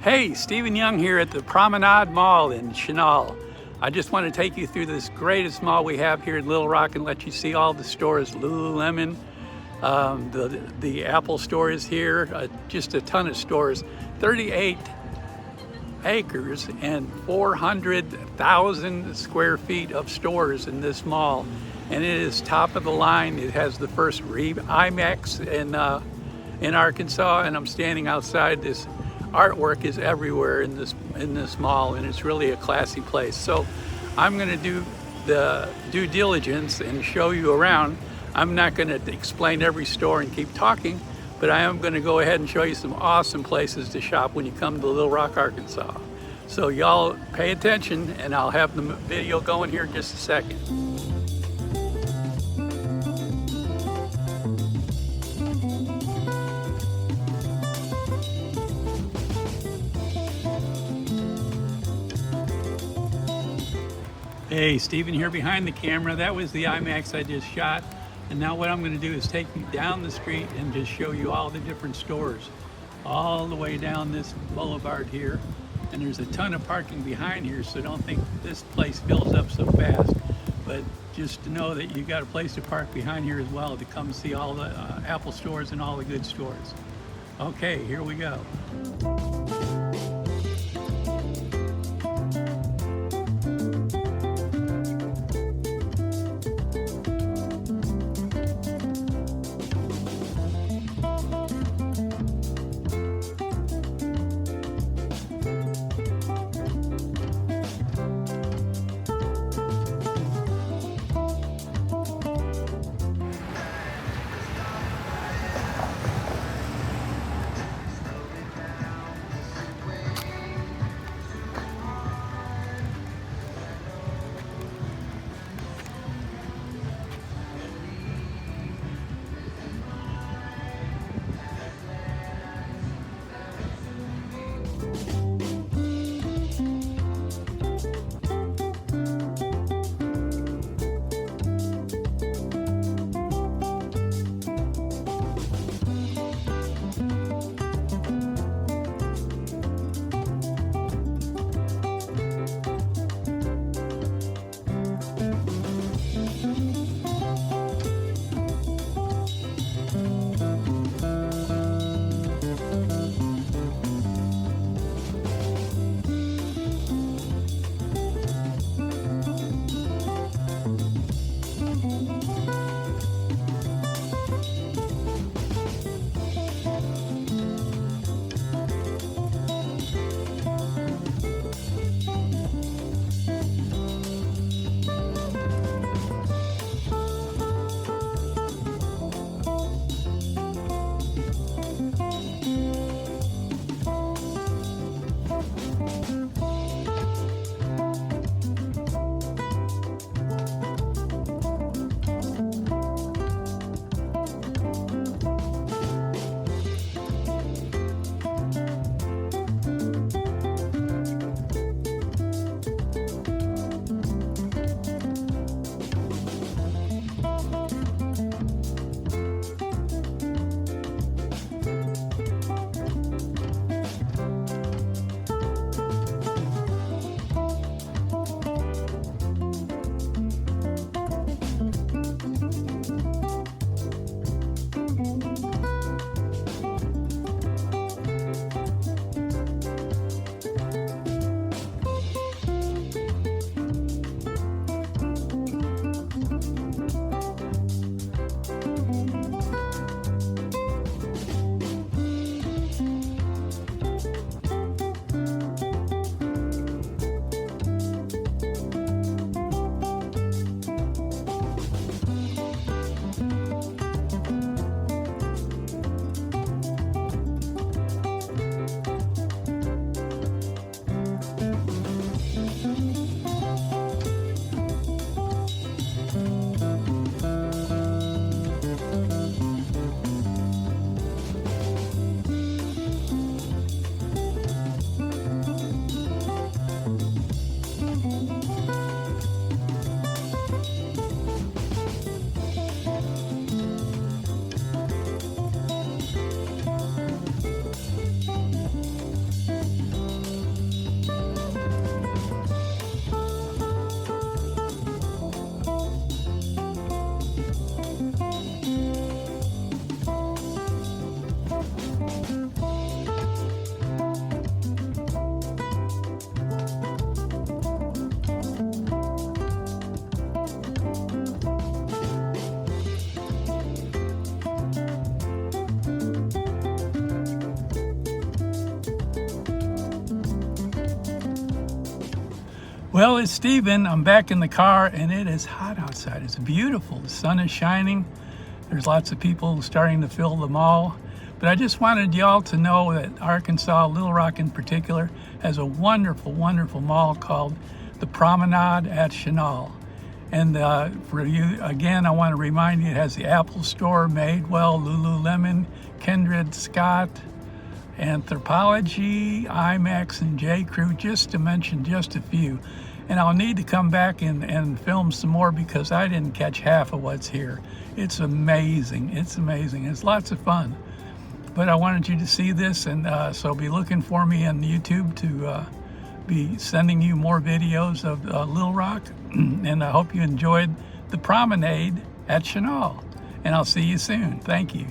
Hey, Stephen Young here at the Promenade Mall in Chenal. I just want to take you through this greatest mall we have here in Little Rock and let you see all the stores. Lululemon, the Apple store is here, just a ton of stores. 38 acres and 400,000 square feet of stores in this mall. And it is top of the line. It has the first IMAX in Arkansas, and I'm standing outside. This artwork is everywhere in this mall, and it's really a classy place. So I'm going to do the due diligence and show you around. I'm not going to explain every store and keep talking, but I am going to go ahead and show you some awesome places to shop when you come to Little Rock, Arkansas. So y'all pay attention, and I'll have the video going here in just a second. Hey, Stephen here behind the camera. That was the IMAX I just shot. And now what I'm going to do is take you down the street and just show you all the different stores. All the way down this boulevard here. And there's a ton of parking behind here, so don't think this place fills up so fast. But just to know that you got a place to park behind here as well to come see all the Apple stores and all the good stores. Okay, here we go. Well, it's Steven. I'm back in the car and it is hot outside. It's beautiful. The sun is shining. There's lots of people starting to fill the mall. But I just wanted y'all to know that Arkansas, Little Rock in particular, has a wonderful, wonderful mall called the Promenade at Chenal. And for you, again, I want to remind you, it has the Apple Store, Madewell, Lululemon, Kendra Scott, Anthropologie, IMAX, and J. Crew, just to mention just a few. And I'll need to come back and film some more because I didn't catch half of what's here. It's amazing. It's amazing. It's lots of fun. But I wanted you to see this, and so be looking for me on YouTube to be sending you more videos of Little Rock. And I hope you enjoyed the Promenade at Chenal. And I'll see you soon. Thank you.